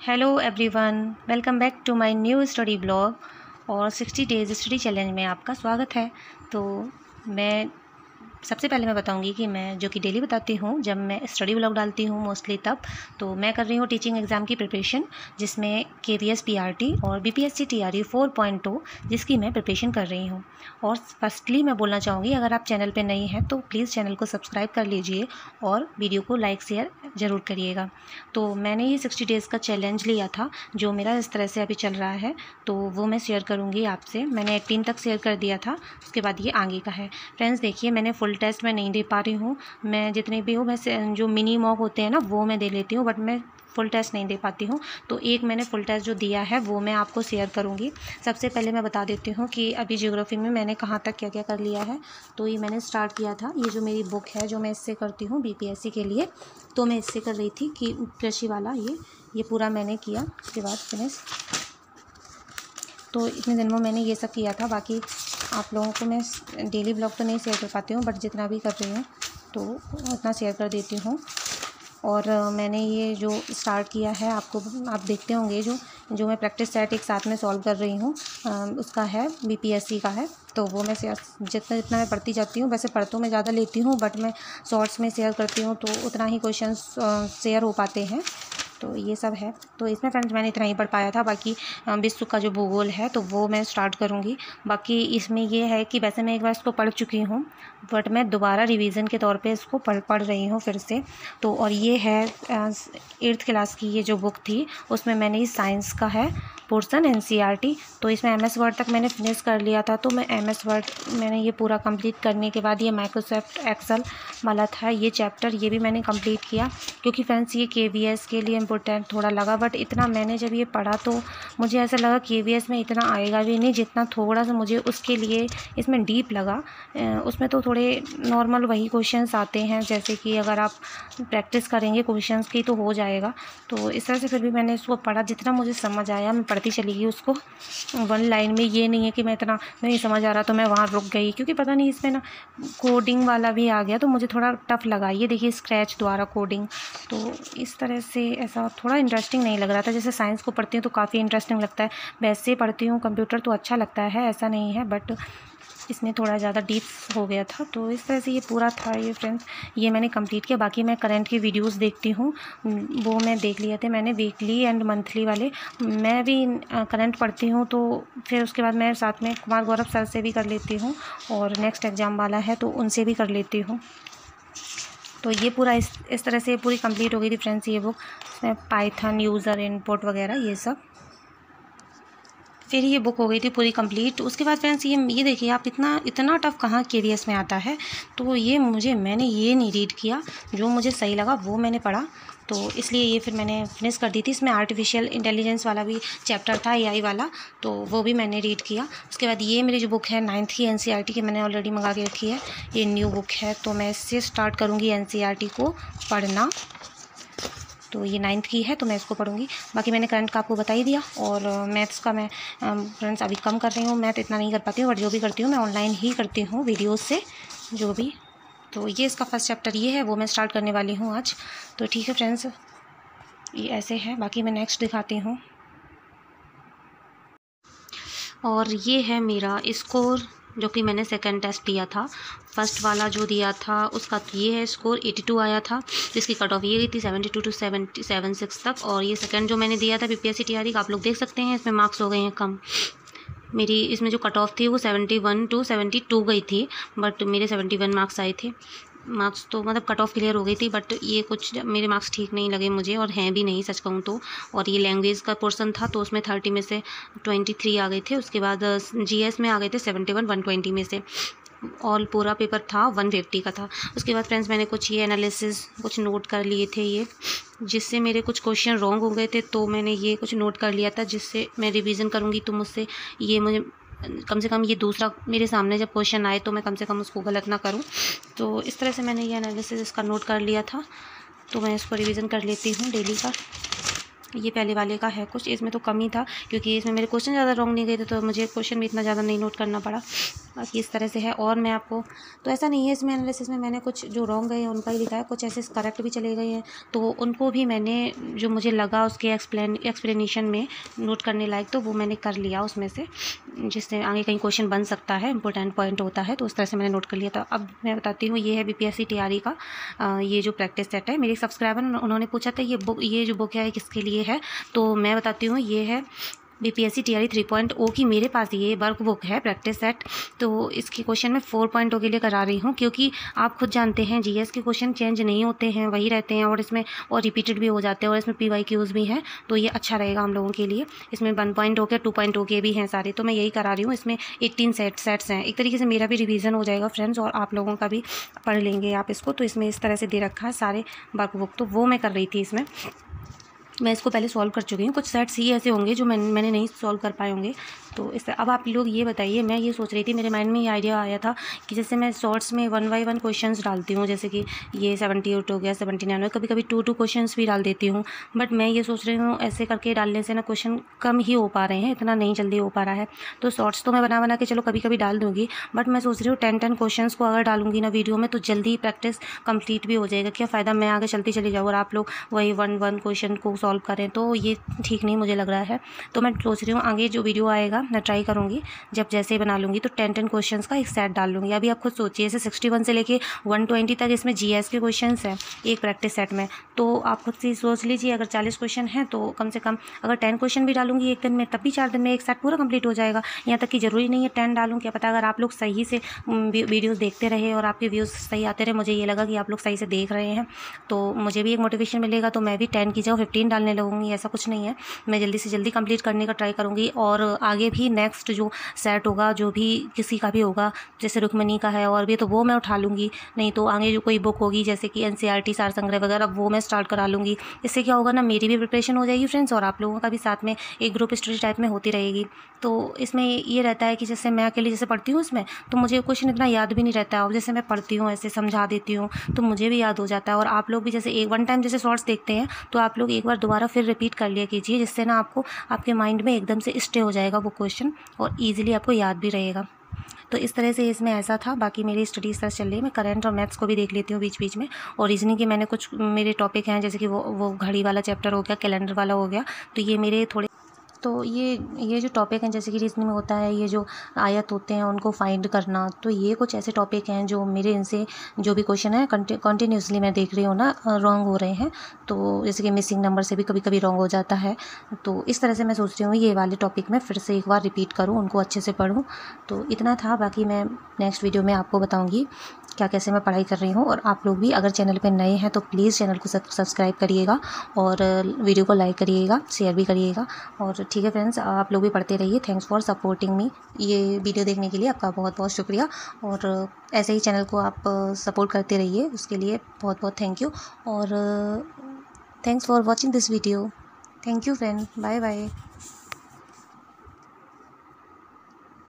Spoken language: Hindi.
Hello everyone, welcome back to my new study blog और 60 डेज़ स्टडी चैलेंज में आपका स्वागत है। तो मैं सबसे पहले मैं बताऊंगी कि मैं जो कि डेली बताती हूँ जब मैं स्टडी ब्लॉग डालती हूँ मोस्टली तब, तो मैं कर रही हूँ टीचिंग एग्ज़ाम की प्रिपरेशन, जिसमें KVS PRT और BPSC TRE 4.2 जिसकी मैं प्रिपरेशन कर रही हूँ। और फर्स्टली मैं बोलना चाहूँगी, अगर आप चैनल पे नए हैं तो प्लीज़ चैनल को सब्सक्राइब कर लीजिए और वीडियो को लाइक शेयर ज़रूर करिएगा। तो मैंने ये 60 डेज़ का चैलेंज लिया था जो मेरा इस तरह से अभी चल रहा है, तो वो मैं शेयर करूँगी आपसे। मैंने 18 तक शेयर कर दिया था, उसके बाद ये आगे का है। फ्रेंड्स देखिए, मैंने फुल टेस्ट मैं नहीं दे पा रही हूँ। मैं जितने भी हूँ, मैं जो मिनी मॉक होते हैं ना वो मैं दे लेती हूँ, बट मैं फुल टेस्ट नहीं दे पाती हूँ। तो एक मैंने फुल टेस्ट जो दिया है वो मैं आपको शेयर करूँगी। सबसे पहले मैं बता देती हूँ कि अभी ज्योग्राफी में मैंने कहाँ तक क्या क्या कर लिया है। तो ये मैंने स्टार्ट किया था, ये जो मेरी बुक है जो मैं इससे करती हूँ BPSC के लिए, तो मैं इससे कर रही थी कि कृषि वाला ये पूरा मैंने किया। उसके बाद फिनिश, तो इतने दिन में मैंने ये सब किया था। बाकी आप लोगों को मैं डेली ब्लॉग तो नहीं शेयर कर पाती हूँ, बट जितना भी कर रही हूँ तो उतना शेयर कर देती हूँ। और मैंने ये जो स्टार्ट किया है, आपको आप देखते होंगे जो मैं प्रैक्टिस सेट एक साथ में सॉल्व कर रही हूँ, उसका है BPSC का है। तो वो मैं जितना जितना मैं पढ़ती जाती हूँ, वैसे पढ़ तो मैं ज़्यादा लेती हूँ, बट मैं शॉर्ट्स में शेयर करती हूँ तो उतना ही क्वेश्चंस शेयर हो पाते हैं। तो ये सब है। तो इसमें फ्रेंड्स मैंने इतना ही पढ़ पाया था। बाकी विश्व का जो भूगोल है तो वो मैं स्टार्ट करूँगी। बाकी इसमें ये है कि वैसे मैं एक बार इसको पढ़ चुकी हूँ, बट मैं दोबारा रिवीजन के तौर पे इसको पढ़ रही हूँ फिर से। तो और ये है 8th क्लास की ये जो बुक थी, उसमें मैंने इस साइंस का है पोर्सन NCERT। तो इसमें MS वर्ड तक मैंने फिनिश कर लिया था। तो मैं MS वर्ड मैंने ये पूरा कंप्लीट करने के बाद ये माइक्रोसॉफ्ट एक्सेल वाला था ये चैप्टर, ये भी मैंने कंप्लीट किया। क्योंकि फ्रेंड्स ये KVS के लिए इम्पोर्टेंट थोड़ा लगा, बट इतना मैंने जब ये पढ़ा तो मुझे ऐसा लगा KVS में इतना आएगा भी नहीं जितना थोड़ा सा मुझे उसके लिए इसमें डीप लगा। उसमें तो थोड़े नॉर्मल वही क्वेश्चंस आते हैं, जैसे कि अगर आप प्रैक्टिस करेंगे क्वेश्चंस की तो हो जाएगा। तो इस तरह से फिर भी मैंने उसको पढ़ा, जितना मुझे समझ आया मैं पढ़ती चली गई उसको वन लाइन में। ये नहीं है कि मैं इतना नहीं समझ आ रहा तो मैं वहाँ रुक गई, क्योंकि पता नहीं इसमें ना कोडिंग वाला भी आ गया तो मुझे थोड़ा टफ लगा। ये देखिए स्क्रैच द्वारा कोडिंग, तो इस तरह से ऐसा थोड़ा इंटरेस्टिंग नहीं लग रहा था। जैसे साइंस को पढ़ती हूँ तो काफ़ी इंटरेस्टिंग लगता है, वैसे पढ़ती हूँ कंप्यूटर तो अच्छा लगता है, ऐसा नहीं है, बट इसमें थोड़ा ज़्यादा डीप हो गया था। तो इस तरह से ये पूरा था ये फ्रेंड्स, ये मैंने कंप्लीट किया। बाकी मैं करंट की वीडियोस देखती हूँ, वो मैं देख लिए थे मैंने, वीकली एंड मंथली वाले। मैं भी करंट पढ़ती हूँ, तो फिर उसके बाद मैं साथ में कुमार गौरव सर से भी कर लेती हूँ, और नेक्स्ट एग्ज़ाम वाला है तो उनसे भी कर लेती हूँ। तो ये पूरा इस तरह से पूरी कंप्लीट हो गई थी फ्रेंड्स ये बुक। इसमें पाइथन यूज़र इनपुट वगैरह ये सब, फिर ये बुक हो गई थी पूरी कंप्लीट। उसके बाद फ्रेंड्स ये देखिए आप, इतना टफ कहाँ KVS में आता है। तो मैंने ये नहीं रीड किया, जो मुझे सही लगा वो मैंने पढ़ा, तो इसलिए ये फिर मैंने फिनिश कर दी थी। इसमें आर्टिफिशियल इंटेलिजेंस वाला भी चैप्टर था, AI वाला, तो वो भी मैंने रीड किया। उसके बाद ये मेरी जो बुक है 9th की NCERT की, मैंने ऑलरेडी मंगा के रखी है, ये न्यू बुक है, तो मैं इससे स्टार्ट करूँगी NCERT को पढ़ना। तो ये 9th की है तो मैं इसको पढ़ूंगी। बाकी मैंने करंट का आपको बता ही दिया। और मैथ्स का मैं फ्रेंड्स अभी कम कर रही हूँ, मैथ इतना नहीं कर पाती हूँ, बट जो भी करती हूँ मैं ऑनलाइन ही करती हूँ वीडियोस से जो भी। तो ये इसका फर्स्ट चैप्टर ये है, वो मैं स्टार्ट करने वाली हूँ आज। तो ठीक है फ्रेंड्स, ये ऐसे है। बाकी मैं नेक्स्ट दिखाती हूँ। और ये है मेरा स्कोर, जो कि मैंने सेकंड टेस्ट दिया था। फर्स्ट वाला जो दिया था उसका ये है स्कोर 82 आया था, जिसकी कट ऑफ ये गई थी 72 to 76 तक। और ये सेकंड जो मैंने दिया था BPSC TRE का, आप लोग देख सकते हैं इसमें मार्क्स हो गए हैं कम। मेरी इसमें जो कट ऑफ थी वो 71 to 72 गई थी, बट मेरे 71 मार्क्स आए थे। मार्क्स तो मतलब कट ऑफ क्लियर हो गई थी, बट ये कुछ मेरे मार्क्स ठीक नहीं लगे मुझे, और हैं भी नहीं सच कहूँ तो। और ये लैंग्वेज का पोर्शन था तो उसमें 30 में से 23 आ गए थे। उसके बाद GS में आ गए थे 71 120 में से। ऑल पूरा पेपर था 150 का था। उसके बाद फ्रेंड्स मैंने कुछ ये एनालिसिस कुछ नोट कर लिए थे, ये जिससे मेरे कुछ क्वेश्चन रॉन्ग हो गए थे, तो मैंने ये कुछ नोट कर लिया था, जिससे मैं रिवीजन करूँगी तो मुझसे ये मुझे कम से कम ये दूसरा मेरे सामने जब क्वेश्चन आए तो मैं कम से कम उसको गलत ना करूं। तो इस तरह से मैंने ये एनालिसिस इसका नोट कर लिया था, तो मैं इसको रिवीजन कर लेती हूँ डेली का। ये पहले वाले का है कुछ, इसमें तो कम ही था क्योंकि इसमें मेरे क्वेश्चन ज़्यादा रॉन्ग नहीं गए थे, तो मुझे क्वेश्चन भी इतना ज़्यादा नहीं नोट करना पड़ा। बाकी इस तरह से है। और मैं आपको तो ऐसा नहीं है इसमें एनालिसिस में मैंने कुछ जो रॉन्ग गए हैं उनका ही लिखा है, कुछ ऐसे करेक्ट भी चले गए हैं, तो उनको भी मैंने जो मुझे लगा उसके एक्सप्लेनेशन में नोट करने लायक, तो वो मैंने कर लिया उसमें से, जिससे आगे कहीं क्वेश्चन बन सकता है, इंपॉर्टेंट पॉइंट होता है, तो उस तरह से मैंने नोट कर लिया था। अब मैं बताती हूँ, ये है BPSC TRE का ये जो प्रैक्टिस सेट है। मेरे सब्सक्राइबर उन्होंने पूछा था ये जो बुक है किसके लिए है, तो मैं बताती हूँ ये है BPSC TRE 3.0 की मेरे पास ये वर्क बुक है प्रैक्टिस सेट। तो इसके क्वेश्चन मैं 4.0 के लिए करा रही हूँ, क्योंकि आप खुद जानते हैं GS के क्वेश्चन चेंज नहीं होते हैं, वही रहते हैं, और इसमें और रिपीटेड भी हो जाते हैं, और इसमें PYQs भी हैं, तो ये अच्छा रहेगा हम लोगों के लिए। इसमें 1.0 के 2.0 के भी हैं सारे, तो मैं यही करा रही हूँ। इसमें 18 सेट्स हैं। एक तरीके से मेरा भी रिवीजन हो जाएगा फ्रेंड्स, और आप लोगों का भी पढ़ लेंगे आप इसको। तो इसमें इस तरह से दे रखा है सारे वर्क बुक, तो वो मैं कर रही थी। इसमें मैं इसको पहले सॉल्व कर चुकी हूँ। कुछ सेट्स ही ऐसे होंगे जो मैंने नहीं सॉल्व कर पाए होंगे। तो इस अब आप लोग ये बताइए, मैं ये सोच रही थी, मेरे माइंड में ये आइडिया आया था कि जैसे मैं शॉर्ट्स में 1 बाय 1 क्वेश्चंस डालती हूँ, जैसे कि ये 78 हो गया, 79 हो, कभी कभी 2 क्वेश्चंस भी डाल देती हूँ। बट मैं ये सोच रही हूँ ऐसे करके डालने से ना क्वेश्चन कम ही हो पा रहे हैं, इतना नहीं जल्दी हो पा रहा है। तो शॉर्ट्स तो मैं बना के चलो कभी कभी डाल दूँगी, बट मैं सोच रही हूँ 10 क्वेश्चंस को अगर डालूंगी ना वीडियो में, तो जल्दी प्रैक्टिस कंप्लीट भी हो जाएगा। क्या फ़ायदा मैं आगे चलती चली जाऊँ और आप लोग वही 1 क्वेश्चन को सॉल्व करें, तो ये ठीक नहीं मुझे लग रहा है। तो मैं सोच रही हूँ आगे जो वीडियो आएगा मैं ट्राई करूँगी, जब जैसे ही बना लूँगी तो 10 क्वेश्चंस का एक सेट डाल लूँगी। अभी आप खुद सोचिए, जैसे 61 से लेके 120 तक इसमें GS के क्वेश्चंस हैं एक प्रैक्टिस सेट में, तो आप खुद से सोच लीजिए अगर 40 क्वेश्चन हैं तो कम से कम अगर 10 क्वेश्चन भी डालूंगी एक दिन में, तब भी 4 दिन में एक सेट पूरा कंप्लीट हो जाएगा। यहाँ तक कि ज़रूरी नहीं है 10 डालूँ, क्या पता अगर आप लोग सही से वीडियोज़ देखते रहे और आपके व्यूज़ सही आते रहे, मुझे ये लगा कि आप लोग सही से देख रहे हैं, तो मुझे भी एक मोटिवेशन मिलेगा, तो मैं भी 10 की जगह 15 डालने लगूँगी। ऐसा कुछ नहीं है, मैं जल्दी से जल्दी कंप्लीट करने का ट्राई करूँगी। और आगे भी नेक्स्ट जो सेट होगा, जो भी किसी का भी होगा, जैसे रुक्मणी का है और भी, तो वो मैं उठा लूँगी। नहीं तो आगे जो कोई बुक होगी जैसे कि NCERT सार संग्रह वगैरह, वो मैं स्टार्ट करा लूँगी। इससे क्या होगा ना, मेरी भी प्रिपरेशन हो जाएगी फ्रेंड्स, और आप लोगों का भी साथ में एक ग्रुप स्टडी टाइप में होती रहेगी। तो इसमें ये रहता है कि जैसे मैं अकेले जैसे पढ़ती हूँ इसमें, तो मुझे क्वेश्चन इतना याद भी नहीं रहता है, और जैसे मैं पढ़ती हूँ ऐसे समझा देती हूँ तो मुझे भी याद हो जाता है। और आप लोग भी जैसे एक 1 टाइम जैसे शॉर्ट्स देखते हैं, तो आप लोग एक बार दोबारा फिर रिपीट कर लिया कीजिए, जिससे ना आपको आपके माइंड में एकदम से स्टे हो जाएगा वो क्वेश्चन, और ईजिली आपको याद भी रहेगा। तो इस तरह से इसमें ऐसा था। बाकी मेरी स्टडी इस तरह चल रही है। मैं करंट और मैथ्स को भी देख लेती हूँ बीच बीच में, और रीजनिंग के मैंने कुछ मेरे टॉपिक हैं, जैसे कि वो घड़ी वाला चैप्टर हो गया, कैलेंडर वाला हो गया, तो ये मेरे थोड़े, तो ये जो टॉपिक हैं, जैसे कि रीजनिंग में होता है ये जो आयत होते हैं उनको फाइंड करना, तो ये कुछ ऐसे टॉपिक हैं जो मेरे इनसे जो भी क्वेश्चन है कंटिन्यूसली मैं देख रही हूँ ना रॉन्ग हो रहे हैं। तो जैसे कि मिसिंग नंबर से भी कभी कभी रॉन्ग हो जाता है। तो इस तरह से मैं सोच रही हूँ ये वाले टॉपिक में फिर से एक बार रिपीट करूँ, उनको अच्छे से पढूँ। तो इतना था। बाकी मैं नेक्स्ट वीडियो में आपको बताऊँगी क्या कैसे मैं पढ़ाई कर रही हूँ। और आप लोग भी अगर चैनल पर नए हैं तो प्लीज़ चैनल को सब्सक्राइब करिएगा, और वीडियो को लाइक करिएगा, शेयर भी करिएगा। और ठीक है फ्रेंड्स, आप लोग भी पढ़ते रहिए। Thanks for supporting me. ये वीडियो देखने के लिए आपका बहुत बहुत शुक्रिया, और ऐसे ही चैनल को आप सपोर्ट करते रहिए, उसके लिए बहुत बहुत थैंक यू। और thanks for watching this video. Thank you friend, bye bye.